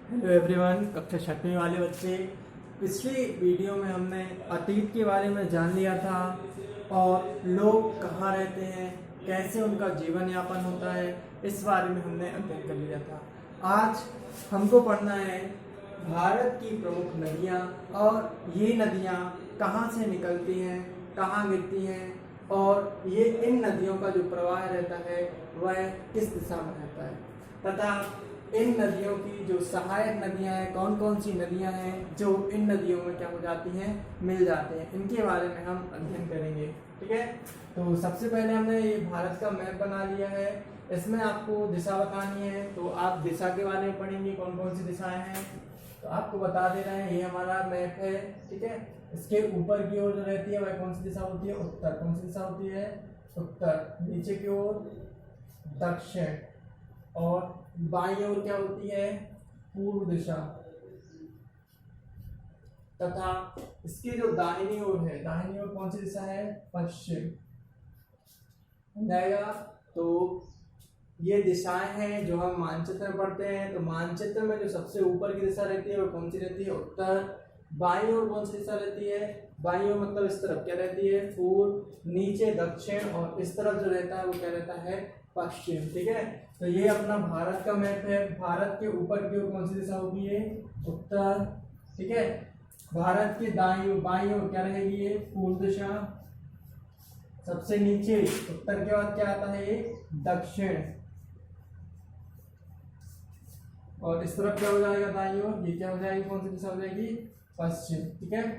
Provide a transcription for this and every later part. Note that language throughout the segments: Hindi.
हेलो एवरीवन, कक्षा छठवीं वाले बच्चे। पिछली वीडियो में हमने अतीत के बारे में जान लिया था और लोग कहाँ रहते हैं, कैसे उनका जीवन यापन होता है, इस बारे में हमने अध्ययन कर लिया था। आज हमको पढ़ना है भारत की प्रमुख नदियाँ और ये नदियाँ कहाँ से निकलती हैं, कहाँ गिरती हैं और ये इन नदियों का जो प्रवाह रहता है वह किस दिशा में रहता है, तथा इन नदियों की जो सहायक नदियां हैं, कौन कौन सी नदियां हैं जो इन नदियों में क्या हो जाती हैं, मिल जाते हैं, इनके बारे में हम अध्ययन करेंगे। ठीक है, तो सबसे पहले हमने ये भारत का मैप बना लिया है। इसमें आपको दिशा बतानी है, तो आप दिशा के बारे में पढ़ेंगे, कौन कौन सी दिशाएं हैं। तो आपको बता दे रहे हैं, ये हमारा मैप है। ठीक है, इसके ऊपर की ओर जो रहती है वह कौन सी दिशा होती है, उत्तर। कौन सी दिशा होती है, उत्तर। नीचे की ओर दक्षिण, और बाईं ओर क्या होती है, पूर्व दिशा। तथा इसकी जो दाहिनी ओर है, दाहिनी ओर कौन सी दिशा है, पश्चिम जाएगा। तो ये दिशाएं हैं जो हम मानचित्र में पढ़ते हैं। तो मानचित्र में जो सबसे ऊपर की दिशा रहती है वो कौन सी रहती है, उत्तर। बाईं ओर कौन सी दिशा रहती है, बाईं ओर मतलब इस तरफ क्या रहती है, पूर्व। नीचे दक्षिण, और इस तरफ जो रहता है वो क्या रहता है, पश्चिम। ठीक है, तो ये अपना भारत का मैप है। भारत के ऊपर की ओर कौन सी दिशा होगी, ये उत्तर। ठीक है, भारत के दाईं बाईं ओर क्या रहेगी, ये पूर्व दिशा। सबसे नीचे उत्तर के बाद क्या आता है, ये दक्षिण। और इस तरफ क्या हो जाएगा, दाईं ओर ये क्या हो जाएगी, कौन सी दिशा हो जाएगी, पश्चिम। ठीक है,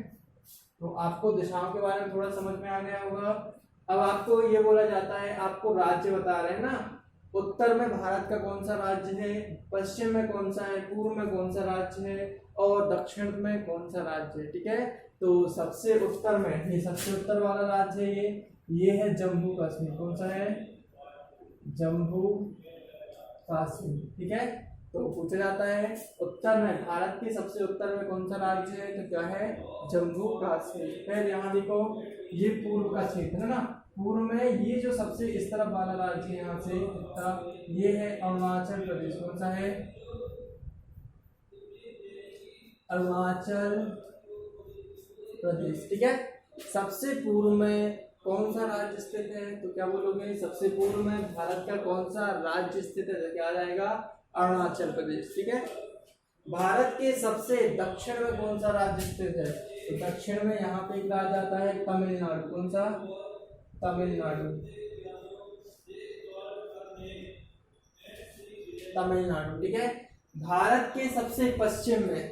तो आपको दिशाओं के बारे में थोड़ा समझ में आ गया होगा। अब आपको ये बोला जाता है, आपको राज्य बता रहे हैं ना, उत्तर में भारत का कौन सा राज्य है, पश्चिम में कौन सा है, पूर्व में कौन सा राज्य है, और दक्षिण में कौन सा राज्य है। ठीक है, तो सबसे उत्तर में, ये सबसे उत्तर वाला राज्य है, ये है जम्मू कश्मीर। कौन सा है, जम्मू कश्मीर। ठीक है, तो पूछा जाता है उत्तर में, भारत के सबसे उत्तर में कौन सा राज्य है, तो क्या है, जम्मू कश्मीर। फिर यहाँ देखो, ये पूर्व का क्षेत्र है ना, पूर्व में ये जो सबसे इस तरफ वाला राज्य है, यहाँ से तरफ, ये है अरुणाचल प्रदेश। कौन सा है, अरुणाचल प्रदेश। ठीक है, सबसे पूर्व में कौन सा राज्य स्थित है, तो क्या बोलोगे, सबसे पूर्व में भारत का कौन सा राज्य स्थित है, तो क्या आ जाएगा, अरुणाचल प्रदेश। ठीक है, भारत के सबसे दक्षिण में कौन सा राज्य स्थित है, तो दक्षिण में यहाँ पे एक राज्य आता है तमिलनाडु। कौन सा, तमिलनाडु। तमिलनाडु। ठीक है, भारत के सबसे पश्चिम में,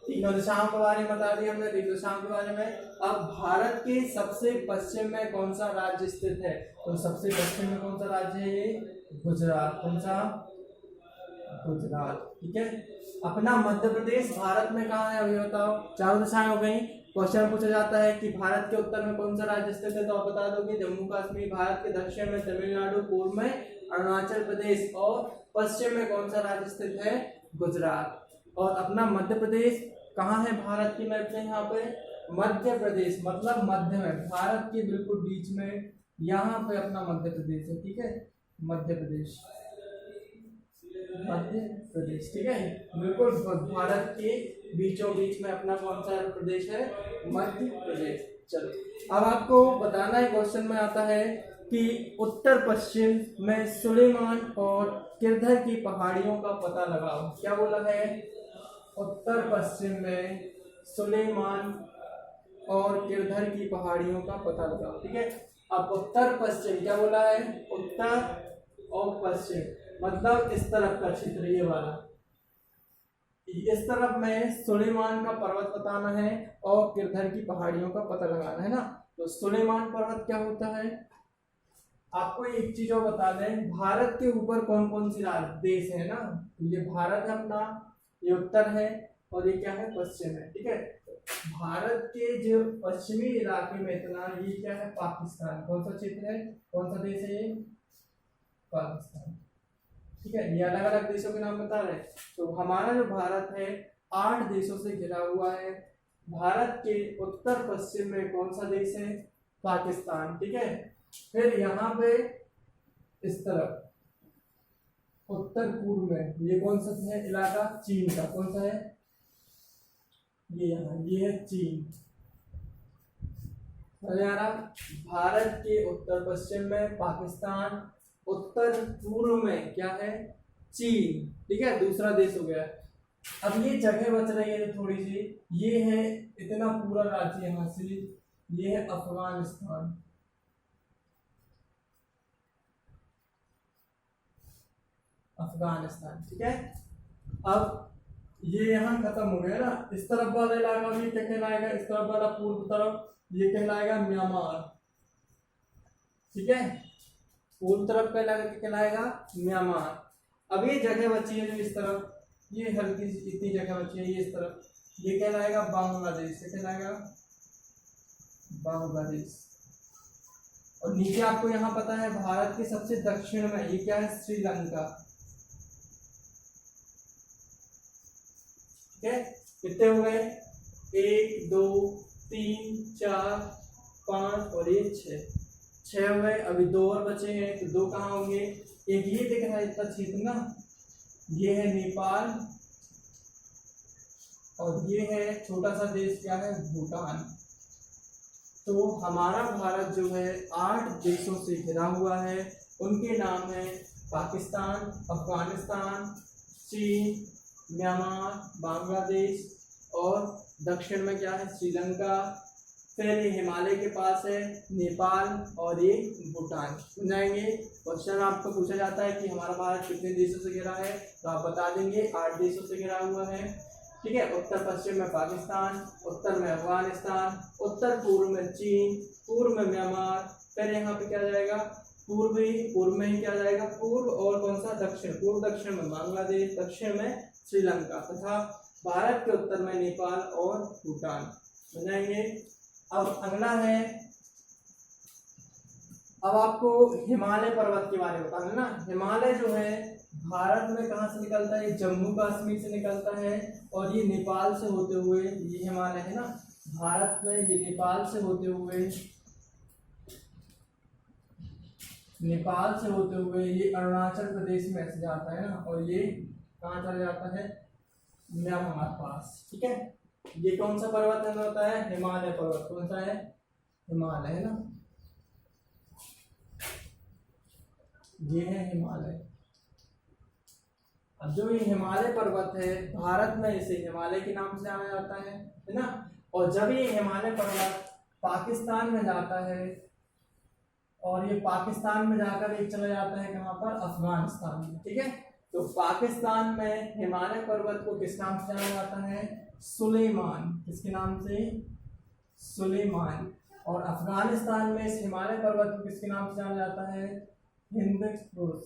तीनों दिशाओं के बारे में बता दिया हमने, तीनों दिशाओं के बारे में। अब भारत के सबसे पश्चिम में कौन सा राज्य स्थित है, तो सबसे पश्चिम में कौन सा राज्य है, ये गुजरात। कौन सा, गुजरात। ठीक है, अपना मध्य प्रदेश भारत में कहाँ है, अभी बताओ। चारों दिशाएं हो गई। क्वेश्चन पूछा जाता है कि भारत के उत्तर में कौन सा राज्य स्थित है, तो आप बता दोगे जम्मू कश्मीर। भारत के दक्षिण में तमिलनाडु, पूर्व में अरुणाचल प्रदेश, और पश्चिम में कौन सा राज्य स्थित है, गुजरात। और अपना मध्य प्रदेश कहाँ है भारत की मैप में, यहाँ पे मध्य प्रदेश मतलब मध्य में, भारत के बिल्कुल बीच में, यहाँ पे अपना मध्य प्रदेश है। ठीक है, मध्य प्रदेश, मध्य प्रदेश। ठीक है, बिल्कुल भारत के बीचों बीच में अपना कौन सा प्रदेश है, मध्य प्रदेश। चलो, अब आपको बताना है, क्वेश्चन में आता है कि उत्तर पश्चिम में सुलेमान और किरधर की पहाड़ियों का पता लगाओ। क्या बोला है, उत्तर पश्चिम में सुलेमान और किरधर की पहाड़ियों का पता लगाओ। ठीक है, अब उत्तर पश्चिम क्या बोला है, उत्तर और पश्चिम मतलब इस तरफ का क्षेत्र, ये वाला, इस तरफ में सुलेमान का पर्वत बताना है और किरधर की पहाड़ियों का पता लगाना है ना। तो सुलेमान पर्वत क्या होता है, आपको एक चीज और बता दें, भारत के ऊपर कौन कौन सी देश है ना, ये भारत है अपना, ये उत्तर है, और ये क्या है, पश्चिम है। ठीक है, भारत के जो पश्चिमी इलाके में इतना, ये क्या है, पाकिस्तान। कौन सा क्षेत्र है, कौन सा देश है, ये पाकिस्तान। ठीक है, ये अलग अलग देशों के नाम बता रहे हैं। तो हमारा जो भारत है 8 देशों से घिरा हुआ है। भारत के उत्तर पश्चिम में कौन सा देश है, पाकिस्तान। ठीक है, फिर यहाँ पे इस तरफ उत्तर पूर्व में, ये कौन सा है इलाका, चीन का, कौन सा है ये यहाँ, ये है चीन। हरियाणा भारत के उत्तर पश्चिम में पाकिस्तान, उत्तर पूर्व में क्या है चीन, ठीक है, दूसरा देश हो गया। अब ये जगह बच रही है जो थोड़ी सी, ये है इतना पूरा राज्य यहाँ से, ये है अफगानिस्तान, अफगानिस्तान, ठीक है। अब ये यहाँ खत्म हो गया ना, इस तरफ वाला इलाका भी क्या कहलाएगा, इस तरफ वाला पूर्व तरफ ये कहलाएगा म्यांमार, ठीक है, पूर्व तरफ का इलाका क्या कहलाएगा म्यांमार। अब ये जगह बची है जो इस तरफ, ये हल्की इतनी जगह बची है, ये इस तरफ, ये कहलाएगा बांग्लादेश, ये कहलाएगा बांग्लादेश। और नीचे आपको यहाँ पता है भारत के सबसे दक्षिण में ये क्या है श्रीलंका, ठीक है। कितने हो गए 1 2 3 4 5 और ये 6 हो गए। अभी 2 और बचे हैं, तो 2 कहाँ होंगे, एक ये दिख रहा है इतना क्षेत्र ना, ये है नेपाल, और ये है छोटा सा देश क्या है भूटान। तो हमारा भारत जो है 8 देशों से घिरा हुआ है, उनके नाम है पाकिस्तान, अफगानिस्तान, चीन, म्यांमार, बांग्लादेश, और दक्षिण में क्या है श्रीलंका, फिर ये हिमालय के पास है नेपाल, और ये भूटान। समझाएंगे क्वेश्चन आपको पूछा जाता है कि हमारा भारत कितने देशों से घिरा है, तो आप बता देंगे 8 देशों से घिरा हुआ है, ठीक है। उत्तर पश्चिम में पाकिस्तान, उत्तर में अफगानिस्तान, उत्तर पूर्व में चीन, पूर्व में म्यांमार, फिर यहाँ पे क्या जाएगा पूर्व में ही क्या जाएगा पूर्व, और कौन सा दक्षिण, पूर्व दक्षिण में बांग्लादेश, दक्षिण में श्रीलंका, तथा भारत के उत्तर में नेपाल और भूटान। समझाएंगे। अब अगला है, अब आपको हिमालय पर्वत के बारे में बताना है ना। हिमालय जो है भारत में कहाँ से निकलता है, जम्मू कश्मीर से निकलता है, और ये नेपाल से होते हुए, ये हिमालय है ना भारत में, ये नेपाल से होते हुए ये अरुणाचल प्रदेश में ऐसे जाता है ना, और ये कहाँ चला जाता है म्यांमार पास, ठीक है। ये कौन सा पर्वत है होता है हिमालय पर्वत, कौन सा है हिमालय है ना, ये है हिमालय। अब जो ये हिमालय पर्वत है भारत में इसे हिमालय के नाम से जाना जाता है ना। और जब ये हिमालय पर्वत पाकिस्तान में जाता है, और ये पाकिस्तान में जाकर एक चला जाता है कहाँ पर अफगानिस्तान में, ठीक है। तो पाकिस्तान में हिमालय पर्वत को किस नाम से जाना जाता है सुलेमान, किसके नाम से सुलेमान। और अफगानिस्तान में इस हिमालय पर्वत को किसके नाम से जाना जाता है हिंदकुश,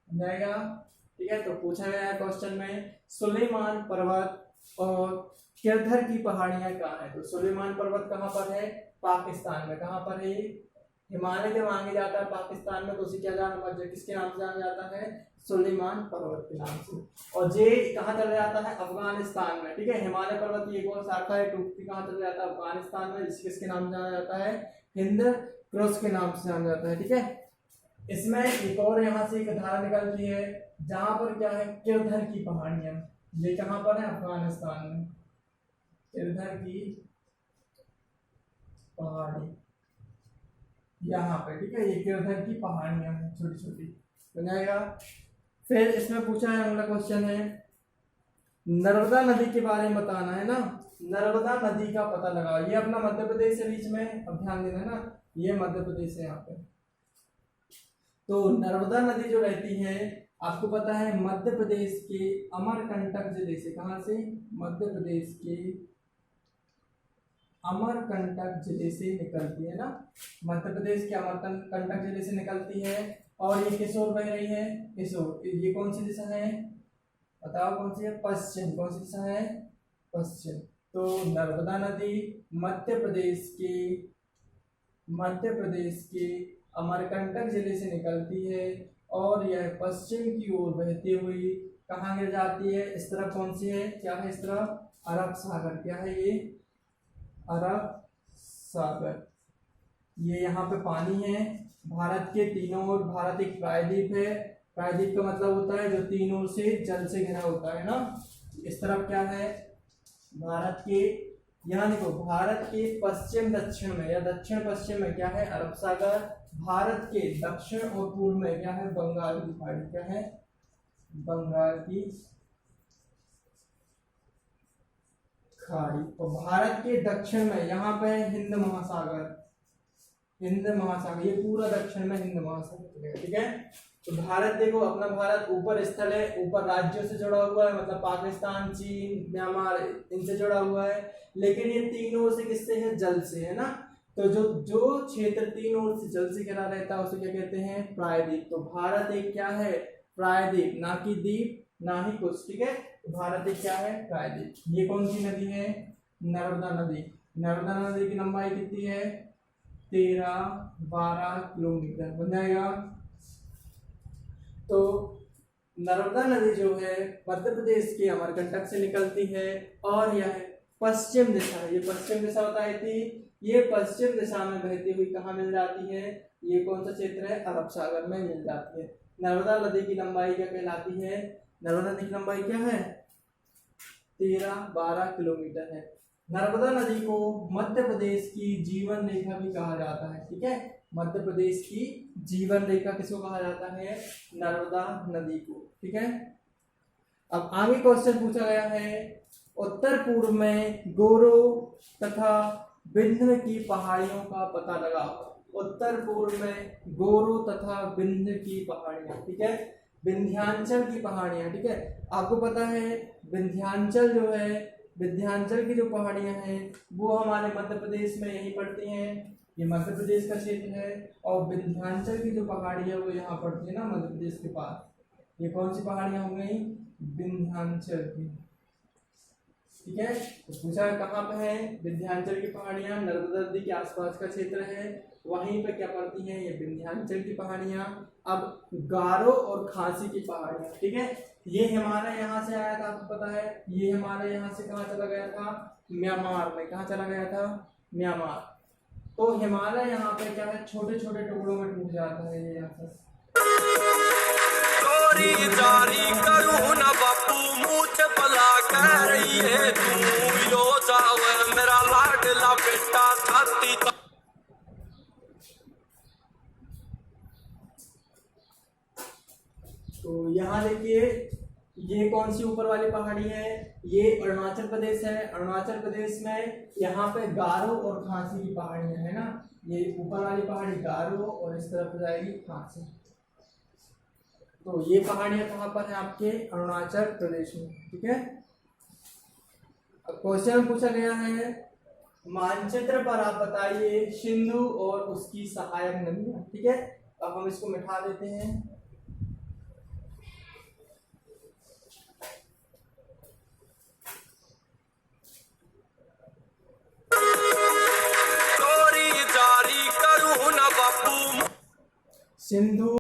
जाएगा, ठीक है। तो पूछा गया है क्वेश्चन में सुलेमान पर्वत और किरधर की पहाड़ियां कहाँ है। तो सुलेमान पर्वत कहाँ पर है पाकिस्तान में, कहाँ पर है हिमालय के मांगे जाता है पाकिस्तान में, तो उसे क्या जाना किसके नाम से जाना जाता है सुलेमान पर्वत के नाम से। और जे कहाँ चला जाता है अफगानिस्तान में, ठीक है। हिमालय पर्वत की एक और शाखा है टूटती, कहाँ चला जाता है अफगानिस्तान में, जिसके किसके नाम से जाना जाता है हिंद क्रॉस के नाम से जाना जाता है, ठीक है। इसमें एक और यहाँ से एक धारा निकलती है जहां पर क्या है किरधर की पहाड़ियां, ये कहाँ पर है अफगानिस्तान में, किरधर की पहाड़ी यहाँ पे, ठीक है। ये किरधर की पहाड़ियां हैं छोटी छोटी, बन जाएगा। फिर इसमें पूछा है अगला क्वेश्चन है नर्मदा नदी के बारे में बताना है ना। नर्मदा नदी का पता लगाओ, ये अपना मध्य प्रदेश से बीच में, अब ध्यान देना है ना, ये मध्य प्रदेश है यहाँ पे। तो नर्मदा नदी जो रहती है आपको पता है मध्य प्रदेश के अमरकंटक जिले से, कहाँ से मध्य प्रदेश के अमरकंटक जिले से निकलती है ना, मध्य प्रदेश के अमरकंटक जिले से निकलती है। और ये किस ओर बह रही है इस ओर, ये कौन सी दिशा है बताओ कौन सी है पश्चिम, कौन सी दिशा है पश्चिम। तो नर्मदा नदी मध्य प्रदेश के अमरकंटक जिले से निकलती है और यह पश्चिम की ओर बहती हुई कहाँ गिर जाती है, इस तरफ कौन सी है, क्या है इस तरफ अरब सागर, क्या है ये अरब सागर। ये यहाँ पे पानी है, भारत के तीनों ओर, भारत एक प्रायद्वीप है, प्रायद्वीप का मतलब होता है जो तीन ओर से जल से घिरा होता है ना। इस तरफ क्या है, भारत के, यहाँ देखो भारत के पश्चिम दक्षिण में या दक्षिण पश्चिम में क्या है, अरब सागर। भारत के दक्षिण और पूर्व में क्या है, बंगाल की खाड़ी, क्या है, बंगाल की खाड़ी। और भारत के दक्षिण में यहाँ पे हिंद महासागर, हिंद महासागर, ये पूरा दक्षिण में हिंद महासागर, ठीक है। तो भारत देखो, अपना भारत ऊपर स्थल है, ऊपर राज्यों से जुड़ा हुआ है, मतलब पाकिस्तान, चीन, म्यांमार, इनसे जुड़ा हुआ है। लेकिन ये तीन ओर से किससे है, जल से है ना। तो जो क्षेत्र तीन ओर से जल से घिरा रहता है उसे क्या कहते हैं, प्रायद्वीप। तो भारत एक क्या है, प्रायद्वीप, ना कि द्वीप ना ही कुछ, ठीक है। तो भारत एक क्या है, प्रायद्वीप। ये कौन सी नदी है, नर्मदा नदी। नर्मदा नदी की लंबाई कितनी है, 13-12 किलोमीटर बन जाएगा। तो नर्मदा नदी जो है मध्य प्रदेश के अमरकंटक से निकलती है और यह पश्चिम दिशा है, ये पश्चिम दिशा बताई थी, ये पश्चिम दिशा में बहती हुई कहाँ मिल जाती है, ये कौन सा क्षेत्र है, अरब सागर में मिल जाती है। नर्मदा नदी की लंबाई क्या कहलाती है, नर्मदा नदी की लंबाई क्या है, 13-12 किलोमीटर है। नर्मदा नदी को मध्य प्रदेश की जीवन रेखा भी कहा जाता है, ठीक है। मध्य प्रदेश की जीवन रेखा किसको कहा जाता है, नर्मदा नदी को, ठीक है। अब आगे क्वेश्चन पूछा गया है, उत्तर पूर्व में गोरो तथा विंध्य की पहाड़ियों का पता लगाओ। उत्तर पूर्व में गोरो तथा विंध्य की पहाड़ियां, ठीक है, विंध्याचल की पहाड़ियां, ठीक है। आपको पता है विंध्याचल जो है, विंध्याचल की जो पहाड़ियां हैं वो हमारे मध्य प्रदेश में यहीं पड़ती हैं, ये मध्य प्रदेश का क्षेत्र है। और विंध्याचल की जो पहाड़ी है वो यहाँ पड़ती है ना, मध्य प्रदेश के पास। ये कौन सी पहाड़ियां हो गई, विंध्याचल की, ठीक है। तो पूछा कहाँ पे है, विंध्याचल की पहाड़ियां नर्मदा नदी के आसपास का क्षेत्र है, वहीं पे क्या पड़ती हैं, ये विंध्याचल की पहाड़ियां। अब गारो और खासी की पहाड़ियां, ठीक है, ये हिमालय यहाँ से आया था, आपको पता है, ये हिमालय यहाँ से कहाँ चला गया था, म्यांमार में, कहाँ चला गया था, म्यांमार। तो हिमालय यहाँ पे क्या है, छोटे छोटे टुकड़ों में टूट जाता है, ये यहाँ से जारी करूं ना बापू, मुझे भला कह रही है तू, यो जावे मेरा लाडला बेटा छाती। तो यहाँ देखिए, ये कौन सी ऊपर वाली पहाड़ी है, ये अरुणाचल प्रदेश है। अरुणाचल प्रदेश में यहाँ पे गारो और खासी की पहाड़ियां है ना, ये ऊपर वाली पहाड़ी गारो और इस तरफ जाएगी खासी। तो ये पहाड़ियां कहाँ पर है, आपके अरुणाचल प्रदेश में, ठीक है। अब क्वेश्चन पूछा गया है, मानचित्र पर आप बताइए सिंधु और उसकी सहायक नदियां, ठीक है। अब हम इसको मिटा देते हैं। सिंधु